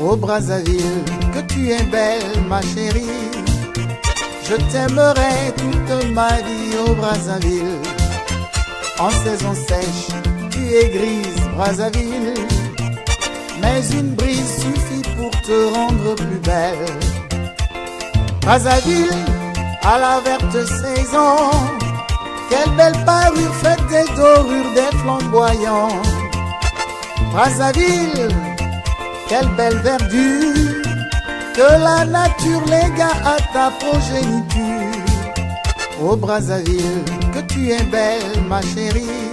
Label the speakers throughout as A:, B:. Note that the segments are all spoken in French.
A: Ô Brazzaville, que tu es belle ma chérie. Je t'aimerai toute ma vie, ô Brazzaville. En saison sèche, tu es grise, Brazzaville. Mais une brise suffit pour te rendre plus belle. Brazzaville, à la verte saison, quelle belle parure faite des dorures, des flamboyants. Brazzaville, quelle belle verdure que la nature légua à ta progéniture. Ô Brazzaville, que tu es belle ma chérie.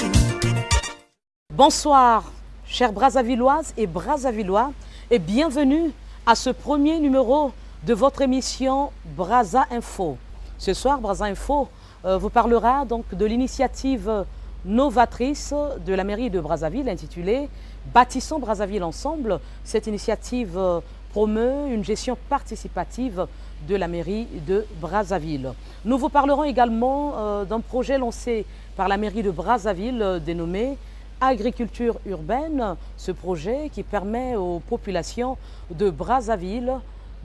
B: Bonsoir, chères Brazzavilloises et Brazzavillois, et bienvenue à ce premier numéro de votre émission Brazza Info. Ce soir, Brazza Info vous parlera donc de l'initiative novatrice de la mairie de Brazzaville intitulée Bâtissons Brazzaville ensemble. Cette initiative promeut une gestion participative de la mairie de Brazzaville. Nous vous parlerons également d'un projet lancé par la mairie de Brazzaville dénommé Agriculture urbaine, ce projet qui permet aux populations de Brazzaville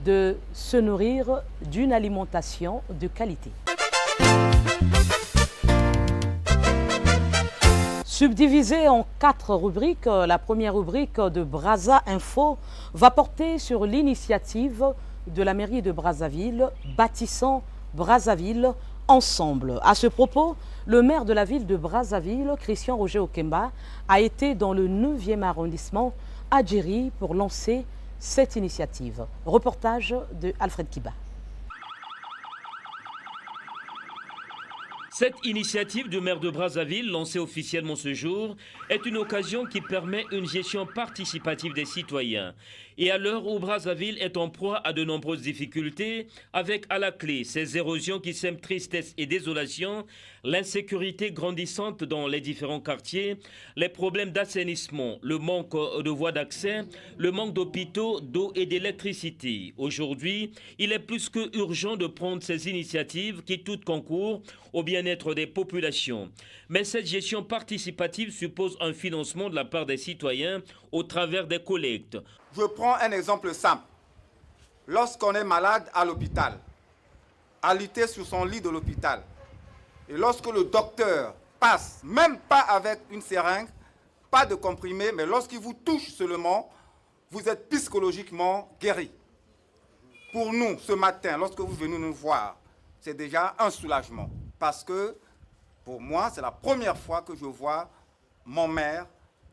B: de se nourrir d'une alimentation de qualité. Subdivisée en 4 rubriques, la première rubrique de Brazza Info va porter sur l'initiative de la mairie de Brazzaville, Bâtissons Brazzaville ensemble. À ce propos, le maire de la ville de Brazzaville, Christian Roger Okemba, a été dans le 9e arrondissement à Djeri pour lancer cette initiative. Reportage de Alfred Kiba.
C: Cette initiative du maire de Brazzaville, lancée officiellement ce jour, est une occasion qui permet une gestion participative des citoyens. Et à l'heure où Brazzaville est en proie à de nombreuses difficultés, avec à la clé ces érosions qui sèment tristesse et désolation, l'insécurité grandissante dans les différents quartiers, les problèmes d'assainissement, le manque de voies d'accès, le manque d'hôpitaux, d'eau et d'électricité. Aujourd'hui, il est plus que urgent de prendre ces initiatives qui toutes concourent au bien-être des populations. Mais cette gestion participative suppose un financement de la part des citoyens au travers des collectes.
D: Je prends un exemple simple. Lorsqu'on est malade à l'hôpital, alité sur son lit de l'hôpital, et lorsque le docteur passe, même pas avec une seringue, pas de comprimé, mais lorsqu'il vous touche seulement, vous êtes psychologiquement guéri. Pour nous, ce matin, lorsque vous venez nous voir, c'est déjà un soulagement. Parce que, pour moi, c'est la première fois que je vois mon maire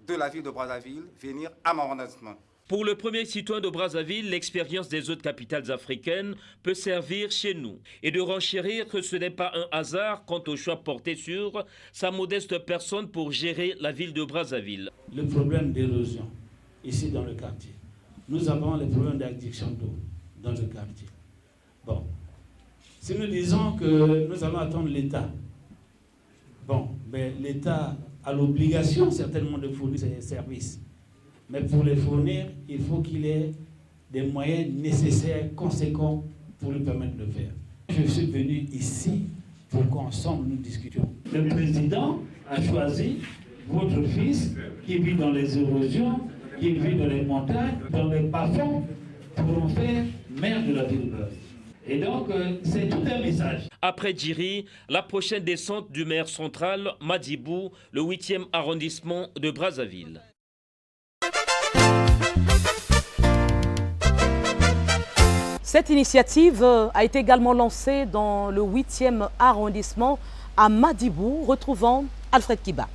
D: de la ville de Brazzaville venir à mon arrondissement.
C: Pour le premier citoyen de Brazzaville, l'expérience des autres capitales africaines peut servir chez nous et de renchérir que ce n'est pas un hasard quant au choix porté sur sa modeste personne pour gérer la ville de Brazzaville.
E: Le problème d'érosion ici dans le quartier. Nous avons les problèmes d'addiction d'eau dans le quartier. Bon, si nous disons que nous allons attendre l'État, bon, mais l'État a l'obligation certainement de fournir ses services. Mais pour les fournir, il faut qu'il ait des moyens nécessaires, conséquents, pour lui permettre de le faire. Je suis venu ici pour qu'ensemble nous discutions. Le président a choisi votre fils qui vit dans les érosions, qui vit dans les montagnes, dans les bas-fonds, pour en faire maire de la ville de Brazzaville. Et donc, c'est tout un message.
C: Après Djeri, la prochaine descente du maire central, Madibou, le 8e arrondissement de Brazzaville.
B: Cette initiative a été également lancée dans le 8e arrondissement à Madibou, retrouvant Alfred Kiba.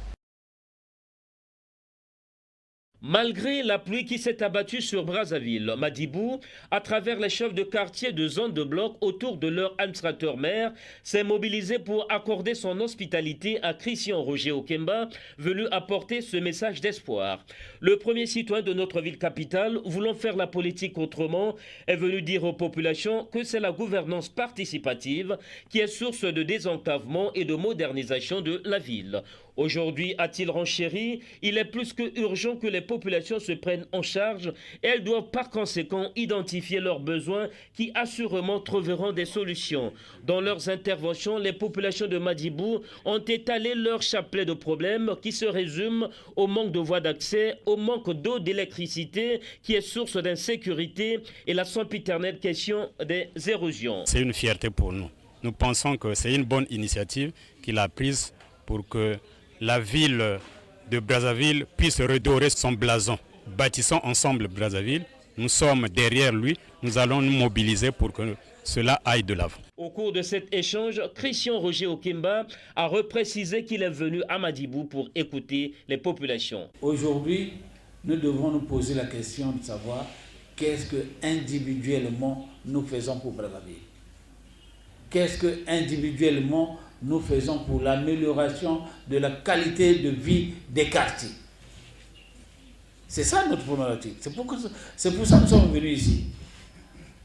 C: Malgré la pluie qui s'est abattue sur Brazzaville, Madibou, à travers les chefs de quartier de zones de bloc autour de leur administrateur maire, s'est mobilisé pour accorder son hospitalité à Christian Roger Okemba, venu apporter ce message d'espoir. Le premier citoyen de notre ville capitale, voulant faire la politique autrement, est venu dire aux populations que c'est la gouvernance participative qui est source de désenclavement et de modernisation de la ville. Aujourd'hui, a-t-il renchéri, il est plus que urgent que les populations se prennent en charge et elles doivent par conséquent identifier leurs besoins qui assurément trouveront des solutions. Dans leurs interventions, les populations de Madibou ont étalé leur chapelet de problèmes qui se résument au manque de voies d'accès, au manque d'eau, d'électricité qui est source d'insécurité et la sempiternelle question des érosions.
F: C'est une fierté pour nous. Nous pensons que c'est une bonne initiative qu'il a prise pour que la ville de Brazzaville puisse redorer son blason. Bâtissons ensemble Brazzaville, nous sommes derrière lui, nous allons nous mobiliser pour que cela aille de l'avant.
C: Au cours de cet échange, Christian Roger Okemba a reprécisé qu'il est venu à Madibou pour écouter les populations.
E: Aujourd'hui, nous devons nous poser la question de savoir qu'est-ce que individuellement nous faisons pour Brazzaville. Qu'est-ce que individuellement nous faisons pour l'amélioration de la qualité de vie des quartiers. C'est ça notre problématique. C'est pour ça que nous sommes venus ici.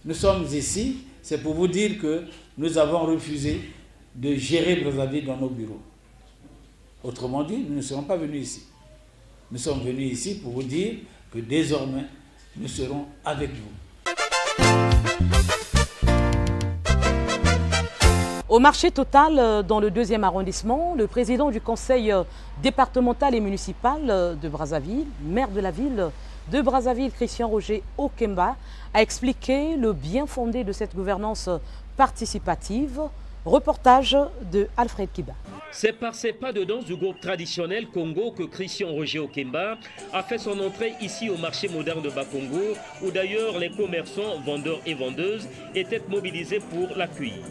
E: Nous sommes ici, c'est pour vous dire que nous avons refusé de gérer Brazzaville dans nos bureaux. Autrement dit, nous ne serons pas venus ici. Nous sommes venus ici pour vous dire que désormais, nous serons avec vous.
B: Au marché Total, dans le 2e arrondissement, le président du conseil départemental et municipal de Brazzaville, maire de la ville de Brazzaville, Christian Roger Okemba, a expliqué le bien fondé de cette gouvernance participative. Reportage de Alfred Kiba.
C: C'est par ses pas de danse du groupe traditionnel Congo que Christian Roger Okemba a fait son entrée ici au marché moderne de Bakongo, où d'ailleurs les commerçants, vendeurs et vendeuses étaient mobilisés pour l'accueillir.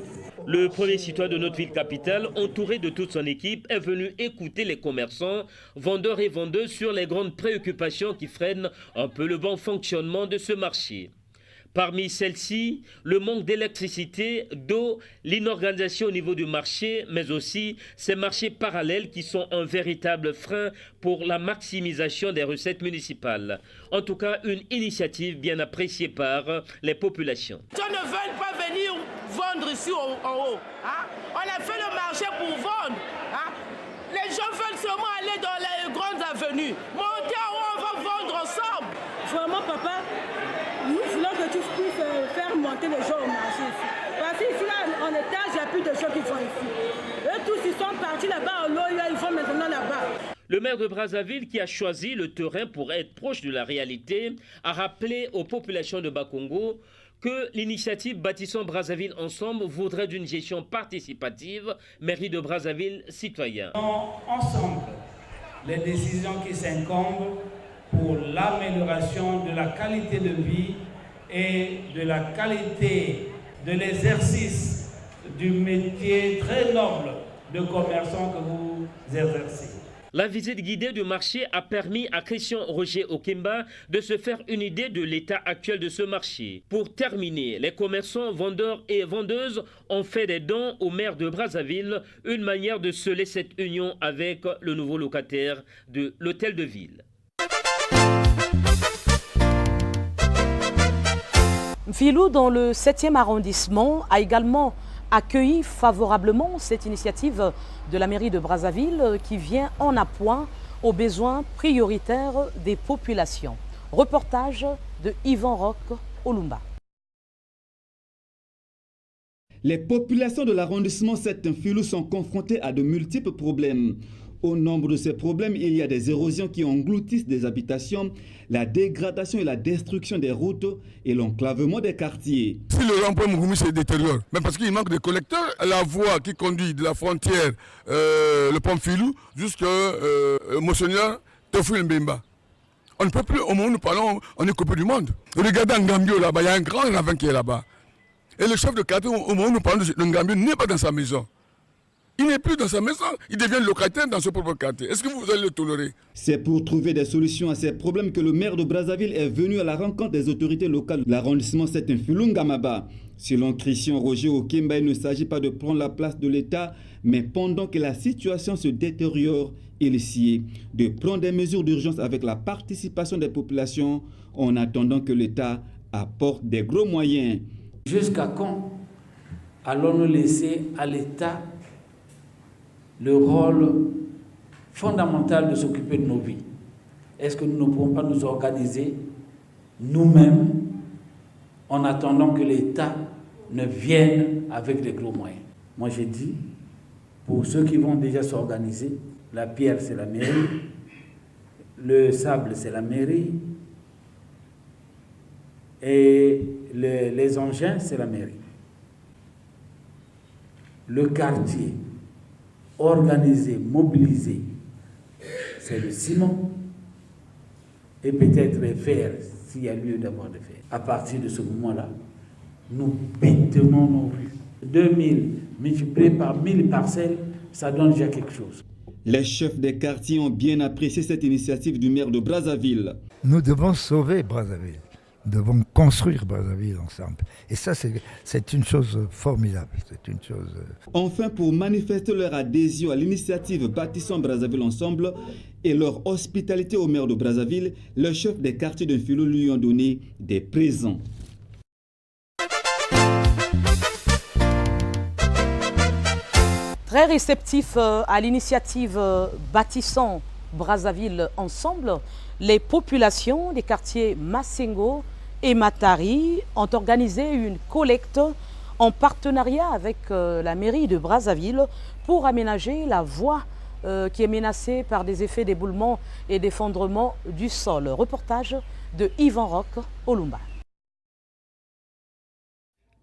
C: Le premier citoyen de notre ville capitale, entouré de toute son équipe, est venu écouter les commerçants, vendeurs et vendeuses sur les grandes préoccupations qui freinent un peu le bon fonctionnement de ce marché. Parmi celles-ci, le manque d'électricité, d'eau, l'inorganisation au niveau du marché, mais aussi ces marchés parallèles qui sont un véritable frein pour la maximisation des recettes municipales. En tout cas, une initiative bien appréciée par les populations.
G: Les gens ne veulent pas venir vendre ici en haut. Hein? On a fait le marché pour vendre. Hein? Les gens veulent seulement aller dans les grandes avenues. Monter en haut, on va vendre ensemble.
H: Vraiment, papa, nous voulons que tu puisses faire monter les gens au marché ici. Parce qu'ici, là, en étage, il n'y a plus de gens qui vont ici. Eux tous, ils sont partis là-bas en Loya, ils vont maintenant là-bas.
C: Le maire de Brazzaville, qui a choisi le terrain pour être proche de la réalité, a rappelé aux populations de Bakongo que l'initiative Bâtissons Brazzaville Ensemble voudrait d'une gestion participative, mairie de Brazzaville citoyen.
E: Ensemble, les décisions qui s'incombent pour l'amélioration de la qualité de vie et de la qualité de l'exercice du métier très noble de commerçant que vous exercez.
C: La visite guidée du marché a permis à Christian Roger Okemba de se faire une idée de l'état actuel de ce marché. Pour terminer, les commerçants, vendeurs et vendeuses ont fait des dons au maire de Brazzaville, une manière de sceller cette union avec le nouveau locataire de l'hôtel de ville.
B: Filou, dans le 7e arrondissement, a également accueilli favorablement cette initiative de la mairie de Brazzaville qui vient en appoint aux besoins prioritaires des populations. Reportage de Yvan Roch Olumba.
I: Les populations de l'arrondissement 7 Filou sont confrontées à de multiples problèmes. Au nombre de ces problèmes, il y a des érosions qui engloutissent des habitations, la dégradation et la destruction des routes et l'enclavement des quartiers.
J: Si le rond-point Mugoumi se détériore, même parce qu'il manque de collecteurs, la voie qui conduit de la frontière, le pont Filou, jusqu'à Monseigneur Tofil Mbemba. On ne peut plus, au moment où nous parlons, on est coupé du monde. Regardez Ngambio là-bas, il y a un grand ravin qui est là-bas. Et le chef de quartier, au moment où nous parlons de Ngambio, n'est pas dans sa maison. Il n'est plus dans sa maison, il devient locataire dans son propre quartier. Est-ce que vous allez le tolérer? C'est
I: pour trouver des solutions à ces problèmes que le maire de Brazzaville est venu à la rencontre des autorités locales de l'arrondissement 7 Filou Ngamaba. Selon Christian Roger Okemba, il ne s'agit pas de prendre la place de l'État, mais pendant que la situation se détériore, il essayait de prendre des mesures d'urgence avec la participation des populations en attendant que l'État apporte des gros moyens.
E: Jusqu'à quand allons-nous laisser à l'État le rôle fondamental de s'occuper de nos vies. Est-ce que nous ne pouvons pas nous organiser nous-mêmes en attendant que l'État ne vienne avec des gros moyens? Moi j'ai dit, pour ceux qui vont déjà s'organiser, la pierre c'est la mairie, le sable c'est la mairie et les engins c'est la mairie. Le quartier organisé, mobilisé, c'est le ciment et peut-être les fers s'il y a lieu d'avoir des fers. À partir de ce moment-là, nous bétonnons nos rues. 2000 multiplié par 1000 parcelles, ça donne déjà quelque chose.
I: Les chefs des quartiers ont bien apprécié cette initiative du maire de Brazzaville.
K: Nous devons sauver Brazzaville. Nous devons construire Brazzaville ensemble. Et ça, c'est une chose formidable. C'est une chose...
I: Enfin, pour manifester leur adhésion à l'initiative Bâtissons Brazzaville ensemble et leur hospitalité au maire de Brazzaville, les chefs des quartiers de Filou lui ont donné des présents.
B: Très réceptif à l'initiative Bâtissons Brazzaville ensemble, les populations des quartiers Massengo et Matari ont organisé une collecte en partenariat avec la mairie de Brazzaville pour aménager la voie qui est menacée par des effets d'éboulement et d'effondrement du sol. Reportage de Yvan Roch Olumba.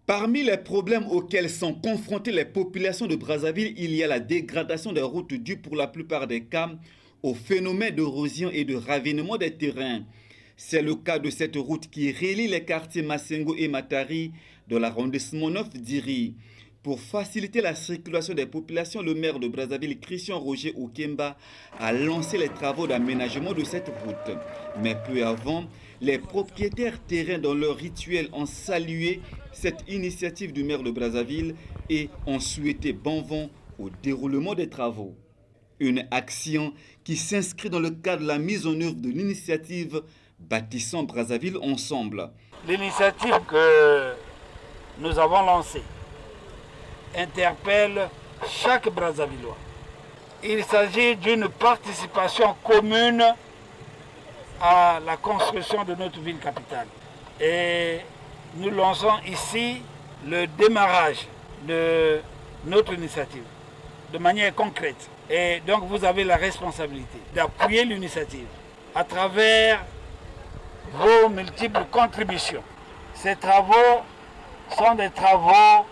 I: Parmi les problèmes auxquels sont confrontées les populations de Brazzaville, il y a la dégradation des routes dues pour la plupart des cas au phénomène d'érosion et de ravinement des terrains. C'est le cas de cette route qui relie les quartiers Massengo et Matari de l'arrondissement 9 d'Iri. Pour faciliter la circulation des populations, le maire de Brazzaville, Christian Roger Okemba, a lancé les travaux d'aménagement de cette route. Mais peu avant, les propriétaires terrains dans leur rituel ont salué cette initiative du maire de Brazzaville et ont souhaité bon vent au déroulement des travaux. Une action qui s'inscrit dans le cadre de la mise en œuvre de l'initiative Bâtissons Brazzaville ensemble.
E: L'initiative que nous avons lancée interpelle chaque Brazzavillois. Il s'agit d'une participation commune à la construction de notre ville capitale. Et nous lançons ici le démarrage de notre initiative de manière concrète. Et donc vous avez la responsabilité d'appuyer l'initiative à travers vos multiples contributions. Ces travaux sont des travaux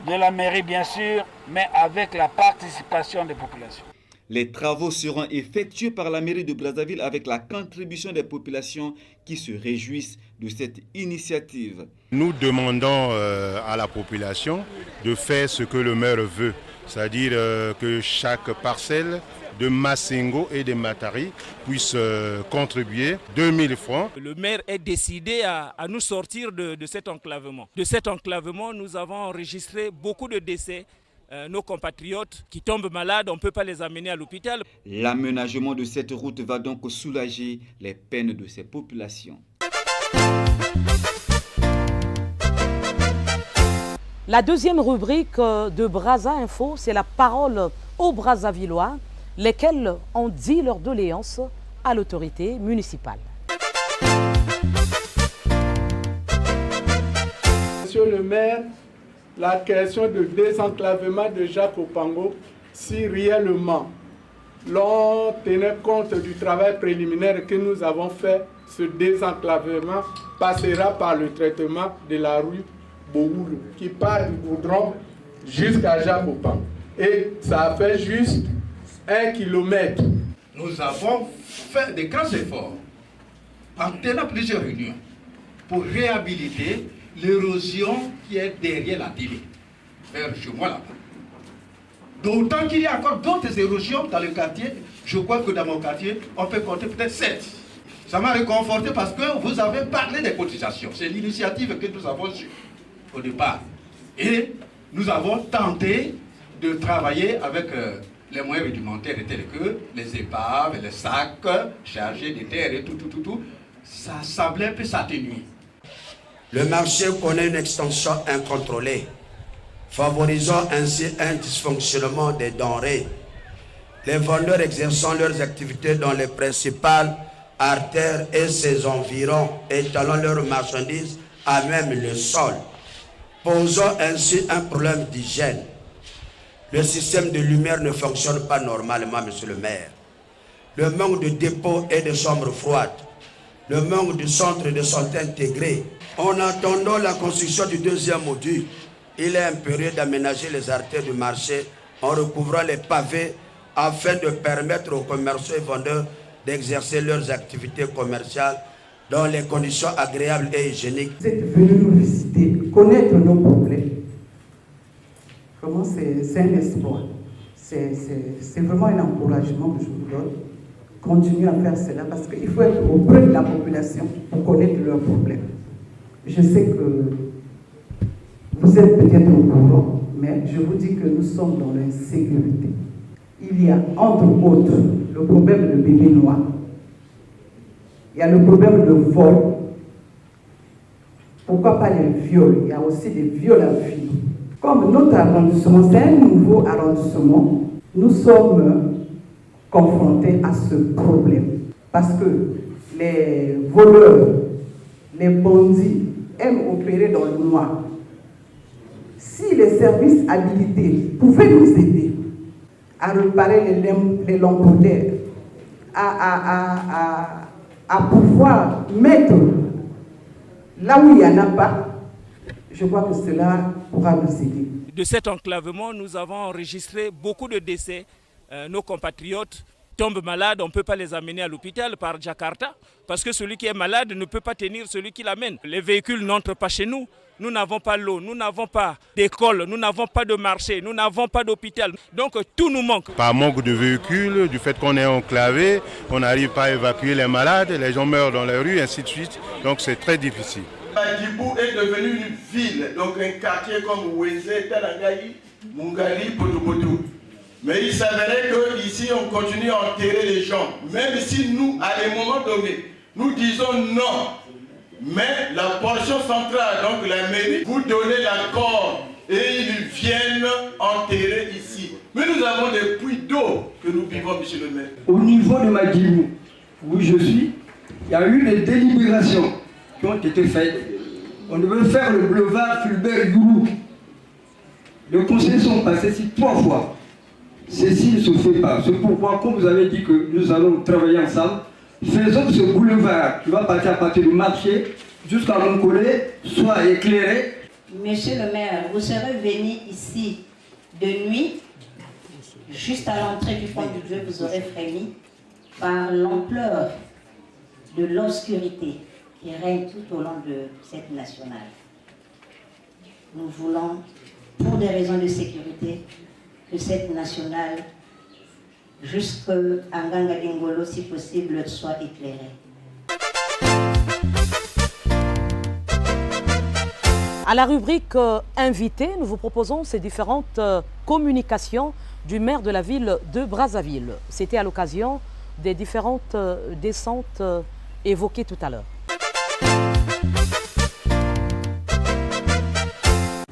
E: de la mairie bien sûr, mais avec la participation des populations.
I: Les travaux seront effectués par la mairie de Brazzaville avec la contribution des populations qui se réjouissent de cette initiative.
L: Nous demandons à la population de faire ce que le maire veut, c'est-à-dire que chaque parcelle de Massengo et de Matari puisse contribuer 2000 francs.
M: Le maire est décidé à nous sortir de cet enclavement. De cet enclavement, nous avons enregistré beaucoup de décès. Nos compatriotes qui tombent malades, on ne peut pas les amener à l'hôpital.
I: L'aménagement de cette route va donc soulager les peines de ces populations.
B: La deuxième rubrique de Brazza Info, c'est la parole aux Brazzavillois, lesquels ont dit leur doléance à l'autorité municipale.
N: Monsieur le maire, la question de désenclavement de Jacques Opango, si réellement l'on tenait compte du travail préliminaire que nous avons fait, ce désenclavement passera par le traitement de la rue Bogoulou, qui part du goudron jusqu'à Jacques Opango. Et ça a fait juste 1 kilomètre.
O: Nous avons fait de grands efforts en tenant plusieurs réunions pour réhabiliter l'érosion qui est derrière la télé, vers chez moi là-bas. D'autant qu'il y a encore d'autres érosions dans le quartier. Je crois que dans mon quartier, on peut compter peut-être 7. Ça m'a réconforté parce que vous avez parlé des cotisations. C'est l'initiative que nous avons eue au départ. Et nous avons tenté de travailler avec les moyens rudimentaires tels que les épaves, les sacs chargés de terre et tout. Ça semblait un peu s'atténuer.
P: Le marché connaît une extension incontrôlée, favorisant ainsi un dysfonctionnement des denrées les vendeurs exerçant leurs activités dans les principales artères et ses environs, étalant leurs marchandises à même le sol, posant ainsi un problème d'hygiène. Le système de lumière ne fonctionne pas normalement, monsieur le maire. Le manque de dépôts et de chambres froides, le manque de centres de santé intégrés. En attendant la construction du deuxième module, il est impérieux d'aménager les artères du marché en recouvrant les pavés afin de permettre aux commerçants et vendeurs d'exercer leurs activités commerciales dans les conditions agréables et hygiéniques.
Q: Vous êtes venu nous visiter, connaître nos problèmes. Vraiment, c'est un espoir. C'est vraiment un encouragement que je vous donne. Continuez à faire cela parce qu'il faut être auprès de la population pour connaître leurs problèmes. Je sais que vous êtes peut-être au courant, mais je vous dis que nous sommes dans l'insécurité. Il y a entre autres le problème de bébés noirs. Il y a le problème de vol. Pourquoi pas les viols? Il y a aussi des viols à filles. Comme notre arrondissement, c'est un nouveau arrondissement, nous sommes confrontés à ce problème. Parce que les voleurs, les bandits aiment opérer dans le noir. Si les services habilités pouvaient nous aider à réparer les lampadaires, à pouvoir mettre là où il n'y en a pas, je crois que cela pourra nous aider.
M: De cet enclavement, nous avons enregistré beaucoup de décès. Nos compatriotes tombent malades, on ne peut pas les amener à l'hôpital par Jakarta, parce que celui qui est malade ne peut pas tenir celui qui l'amène. Les véhicules n'entrent pas chez nous. Nous n'avons pas l'eau, nous n'avons pas d'école, nous n'avons pas de marché, nous n'avons pas d'hôpital. Donc tout nous manque.
L: Par manque de véhicules, du fait qu'on est enclavé, on n'arrive pas à évacuer les malades, les gens meurent dans les rues, ainsi de suite. Donc c'est très difficile.
R: Djibou est devenu une ville, donc un quartier comme Ouézé, Talangaï, Mungali, Potopoto. Mais il s'avérait qu'ici on continue à enterrer les gens. Même si nous, à des moments donnés, nous disons non. Mais la portion centrale, donc la mairie, vous donnez l'accord et ils viennent enterrer ici. Mais nous avons des puits d'eau que nous vivons, monsieur le maire.
S: Au niveau de Madjibou, où je suis, il y a eu des délibérations qui ont été faites. On devait faire le boulevard Fulbert-Goulou. Les conseillers sont passés ici 3 fois. Ceci ne se fait pas. C'est pourquoi, comme vous avez dit que nous allons travailler ensemble, faisons que ce boulevard qui va partir à partir du marché jusqu'à Moncolé soit éclairé.
T: Monsieur le maire, vous serez venu ici de nuit, juste à l'entrée du pont du Dieu, vous aurez frémi par l'ampleur de l'obscurité qui règne tout au long de cette nationale. Nous voulons, pour des raisons de sécurité, que cette nationale, jusqu'à Nganga Dingolo, si possible, soit éclairée.
B: À la rubrique invité, nous vous proposons ces différentes communications du maire de la ville de Brazzaville. C'était à l'occasion des différentes descentes évoquées tout à l'heure.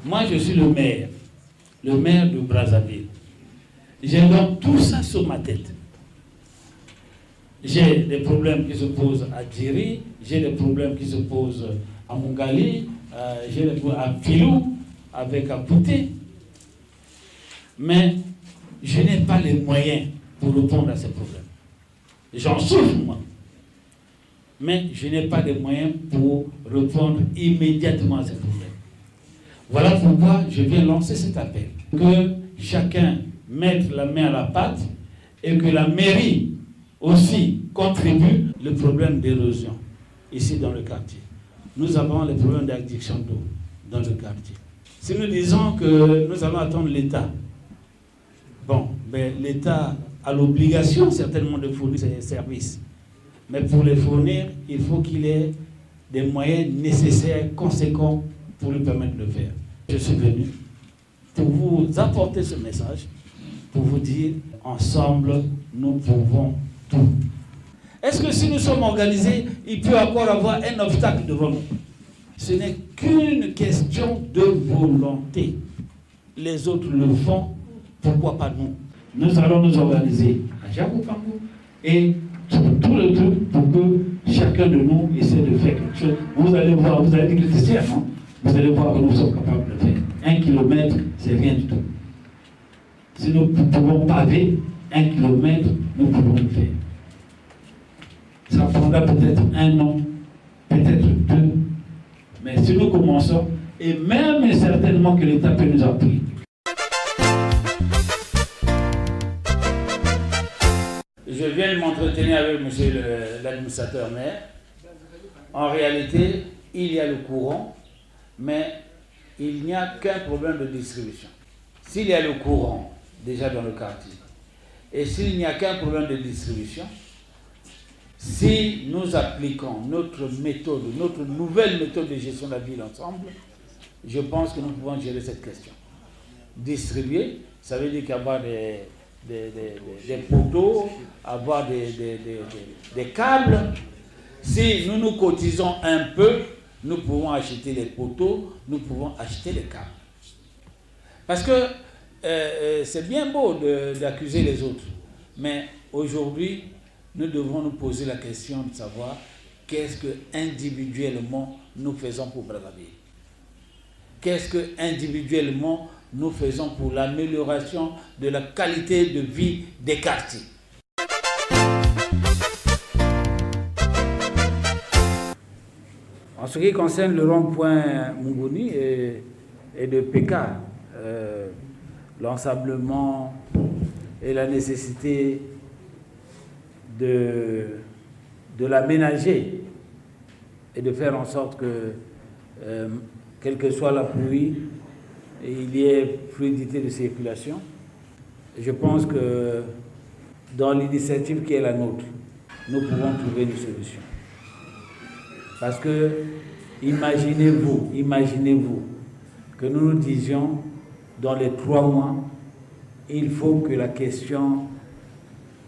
E: Moi, je suis le maire de Brazzaville. J'ai donc tout ça sur ma tête. J'ai des problèmes qui se posent à Djiri, j'ai des problèmes qui se posent à Mungali, j'ai des problèmes à Filou, avec Apouté. Mais je n'ai pas les moyens pour répondre à ces problèmes. J'en souffre, moi. Mais je n'ai pas les moyens pour répondre immédiatement à ces problèmes. Voilà pourquoi je viens lancer cet appel. Que chacun mette la main à la pâte et que la mairie aussi contribue le problème d'érosion ici dans le quartier. Nous avons les problèmes d'addiction d'eau dans le quartier. Si nous disons que nous allons attendre l'État, bon, ben, l'État a l'obligation certainement de fournir ses services. Mais pour les fournir, il faut qu'il ait des moyens nécessaires, conséquents, pour lui permettre de le faire. Je suis venu pour vous apporter ce message, pour vous dire, ensemble, nous pouvons tout. Est-ce que si nous sommes organisés, il peut encore avoir un obstacle devant nous? Ce n'est qu'une question de volonté. Les autres le font, pourquoi pas nous? nous allons nous organiser à Djakopango et tout le truc pour que chacun de nous essaie de faire quelque chose. Vous allez voir, vous allez dire que c'est cher, non? Vous allez voir que nous sommes capables de faire. 1 kilomètre, c'est rien du tout. Si nous pouvons paver 1 kilomètre, nous pouvons le faire. Ça prendra peut-être 1 an, peut-être 2. Mais si nous commençons, et même et certainement que l'État peut nous appuyer. Je viens de m'entretenir avec monsieur l'administrateur maire. En réalité, il y a le courant, mais il n'y a qu'un problème de distribution. S'il y a le courant déjà dans le quartier, et s'il n'y a qu'un problème de distribution, si nous appliquons notre méthode, notre nouvelle méthode de gestion de la ville ensemble, je pense que nous pouvons gérer cette question. Distribuer, ça veut dire qu'avoir des poteaux, avoir des câbles. Si nous nous cotisons un peu, nous pouvons acheter les poteaux, nous pouvons acheter les câbles. Parce que c'est bien beau d'accuser les autres, mais aujourd'hui, nous devons nous poser la question de savoir qu'est-ce que individuellement nous faisons pour Brazzaville. Qu'est-ce que individuellement nous faisons pour l'amélioration de la qualité de vie des quartiers. En ce qui concerne le rond-point Munguni et de PK, l'ensablement et la nécessité de l'aménager et de faire en sorte que, quelle que soit la pluie, il y ait fluidité de circulation. Je pense que dans l'initiative qui est la nôtre, nous pouvons trouver une solution. Parce que imaginez-vous que nous nous disions dans les 3 mois, il faut que la question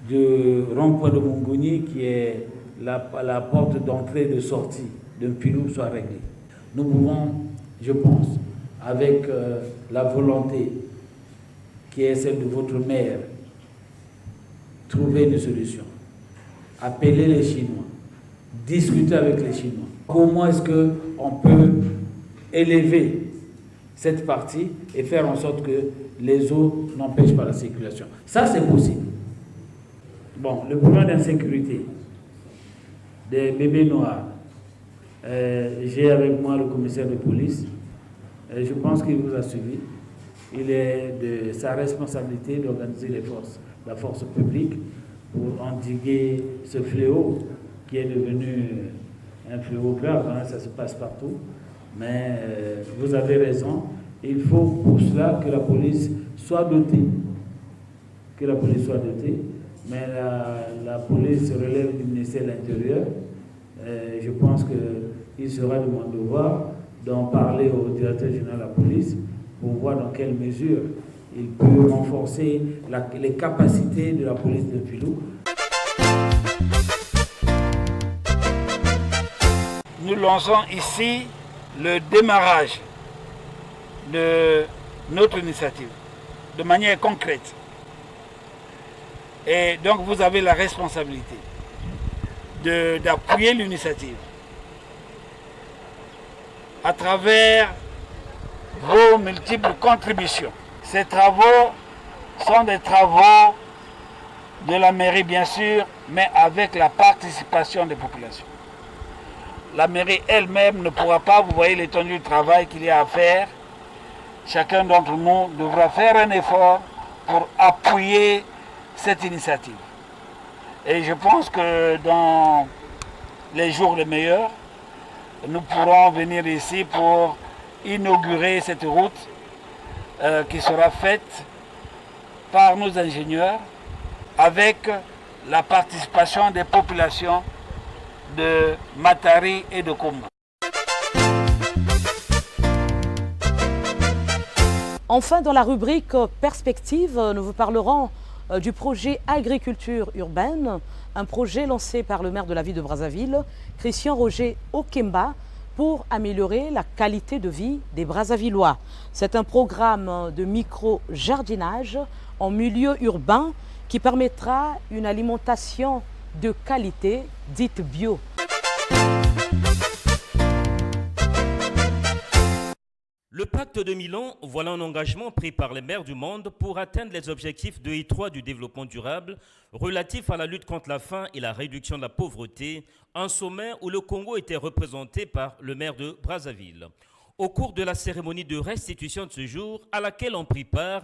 E: du rond-point de Munguni, qui est la porte d'entrée et de sortie de Mpilou, soit réglée. Nous pouvons, je pense, avec la volonté qui est celle de votre maire, trouver une solution. Appeler les Chinois, discuter avec les Chinois. Comment est-ce qu'on peut élever cette partie et faire en sorte que les eaux n'empêchent pas la circulation. Ça, c'est possible. Bon, le problème d'insécurité des bébés noirs, j'ai avec moi le commissaire de police. Je pense qu'il vous a suivi. Il est de sa responsabilité d'organiser la force publique pour endiguer ce fléau qui est devenu un fléau grave, hein, ça se passe partout. Mais vous avez raison, il faut pour cela que la police soit dotée. Mais la police relève du ministère de l'Intérieur. Je pense qu'il sera de mon devoir d'en parler au directeur général de la police pour voir dans quelle mesure il peut renforcer les capacités de la police de Mpilou. Nous lançons ici le démarrage de notre initiative de manière concrète. Et donc vous avez la responsabilité d'appuyer l'initiative à travers vos multiples contributions. Ces travaux sont des travaux de la mairie bien sûr, mais avec la participation des populations. La mairie elle-même ne pourra pas, vous voyez l'étendue du travail qu'il y a à faire. Chacun d'entre nous devra faire un effort pour appuyer cette initiative. Et je pense que dans les jours les meilleurs, nous pourrons venir ici pour inaugurer cette route qui sera faite par nos ingénieurs avec la participation des populations de Matari et de Kombo.
B: Enfin, dans la rubrique Perspective, nous vous parlerons du projet Agriculture urbaine, un projet lancé par le maire de la ville de Brazzaville, Christian Roger Okemba, pour améliorer la qualité de vie des Brazzavillois. C'est un programme de micro-jardinage en milieu urbain qui permettra une alimentation de qualité dite bio.
C: Le pacte de Milan, voilà un engagement pris par les maires du monde pour atteindre les objectifs 2 et 3 du développement durable relatifs à la lutte contre la faim et la réduction de la pauvreté, un sommet où le Congo était représenté par le maire de Brazzaville. Au cours de la cérémonie de restitution de ce jour, à laquelle ont pris part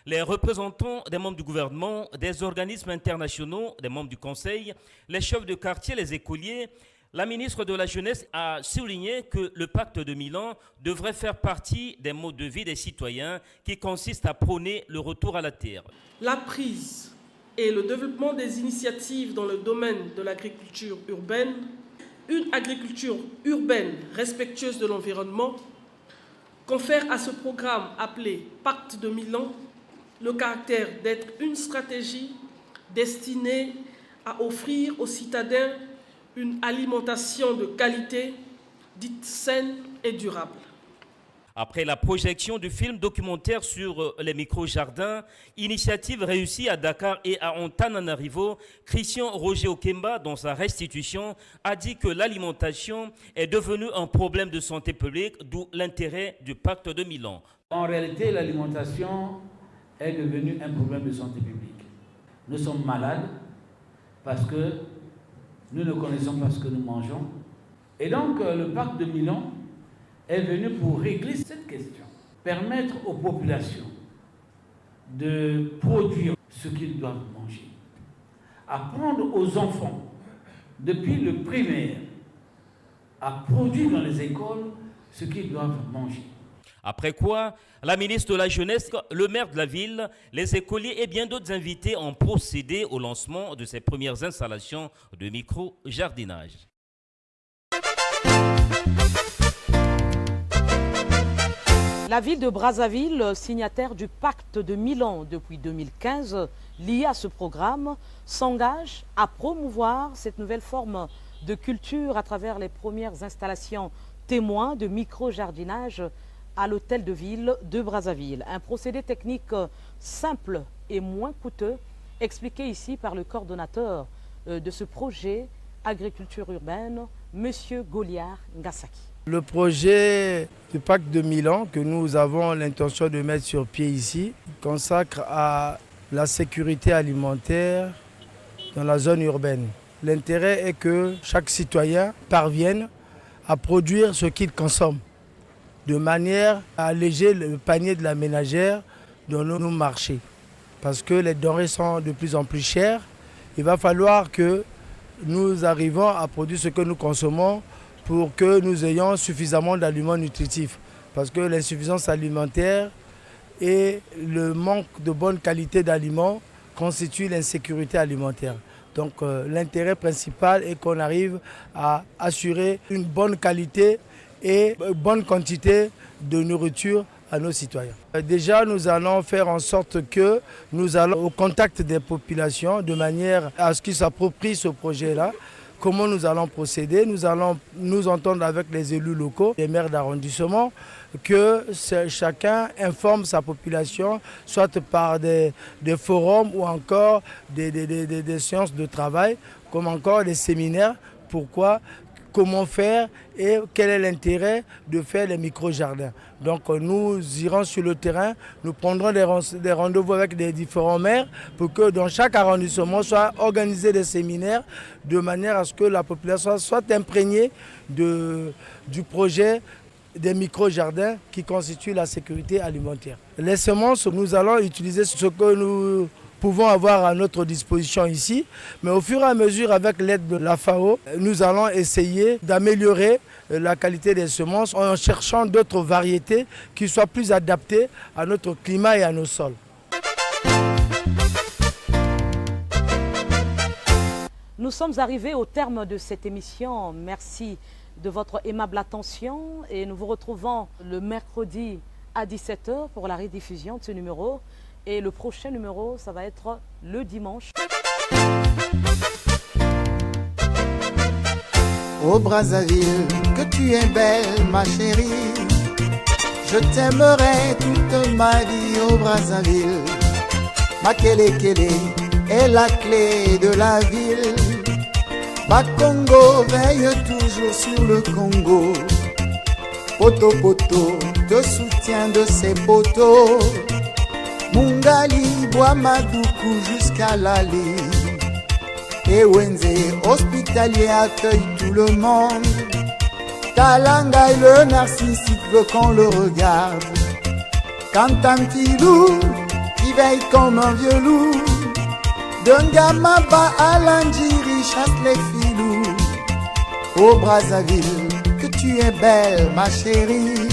C: les représentants des membres du gouvernement, des organismes internationaux, des membres du conseil, les chefs de quartier, les écoliers, la ministre de la Jeunesse a souligné que le pacte de Milan devrait faire partie des modes de vie des citoyens qui consistent à prôner le retour à la terre.
U: La prise et le développement des initiatives dans le domaine de l'agriculture urbaine, une agriculture urbaine respectueuse de l'environnement, confère à ce programme appelé Pacte de Milan le caractère d'être une stratégie destinée à offrir aux citadins une alimentation de qualité, dite saine et durable.
C: Après la projection du film documentaire sur les micro-jardins, initiative réussie à Dakar et à Antananarivo, Christian Roger Okemba, dans sa restitution, a dit que l'alimentation est devenue un problème de santé publique, d'où l'intérêt du pacte de Milan.
E: En réalité, l'alimentation est devenue un problème de santé publique. Nous sommes malades parce que nous ne connaissons pas ce que nous mangeons. Et donc, le pacte de Milan est venu pour régler cette question. Permettre aux populations de produire ce qu'ils doivent manger. Apprendre aux enfants, depuis le primaire, à produire dans les écoles ce qu'ils doivent manger.
C: Après quoi, la ministre de la Jeunesse, le maire de la ville, les écoliers et bien d'autres invités ont procédé au lancement de ces premières installations de micro-jardinage.
B: La ville de Brazzaville, signataire du pacte de Milan depuis 2015, lié à ce programme, s'engage à promouvoir cette nouvelle forme de culture à travers les premières installations témoins de micro-jardinage à l'hôtel de ville de Brazzaville. Un procédé technique simple et moins coûteux, expliqué ici par le coordonnateur de ce projet agriculture urbaine, M. Goliard Ngassaki.
V: Le projet du pacte de Milan que nous avons l'intention de mettre sur pied ici consacre à la sécurité alimentaire dans la zone urbaine. L'intérêt est que chaque citoyen parvienne à produire ce qu'il consomme, de manière à alléger le panier de la ménagère dans nos marchés. Parce que les denrées sont de plus en plus chères, il va falloir que nous arrivons à produire ce que nous consommons pour que nous ayons suffisamment d'aliments nutritifs. Parce que l'insuffisance alimentaire et le manque de bonne qualité d'aliments constituent l'insécurité alimentaire. Donc l'intérêt principal est qu'on arrive à assurer une bonne qualité et bonne quantité de nourriture à nos citoyens. Déjà, nous allons faire en sorte que nous allons au contact des populations de manière à ce qu'ils s'approprient ce projet-là. Comment nous allons procéder? Nous allons nous entendre avec les élus locaux, les maires d'arrondissement, que chacun informe sa population, soit par des forums ou encore des séances de travail, comme encore des séminaires. Pourquoi? Comment faire et quel est l'intérêt de faire les micro-jardins. Donc nous irons sur le terrain, nous prendrons des rendez-vous avec les différents maires pour que dans chaque arrondissement soient organisés des séminaires de manière à ce que la population soit imprégnée du projet des micro-jardins qui constituent la sécurité alimentaire. Les semences, nous allons utiliser ce que nous pouvons avoir à notre disposition ici, mais au fur et à mesure, avec l'aide de la FAO, nous allons essayer d'améliorer la qualité des semences en cherchant d'autres variétés qui soient plus adaptées à notre climat et à nos sols.
B: Nous sommes arrivés au terme de cette émission. Merci de votre aimable attention et nous vous retrouvons le mercredi à 17 h pour la rediffusion de ce numéro. Et le prochain numéro, ça va être le dimanche.
A: Ô Brazzaville, que tu es belle ma chérie. Je t'aimerai toute ma vie, ô Brazzaville. Makelekele est la clé de la ville. Bakongo veille toujours sur le Congo. Poto Poto te soutient de ses poteaux. Mungali boit Madoukou jusqu'à Lali. Et Wenze hospitalier accueille tout le monde. Talanga et le narcissique veut qu'on le regarde. Quand un petit loup qui veille comme un vieux loup, Dungamaba à l'Andjiri chasse les filous. Ô Brazzaville, que tu es belle ma chérie.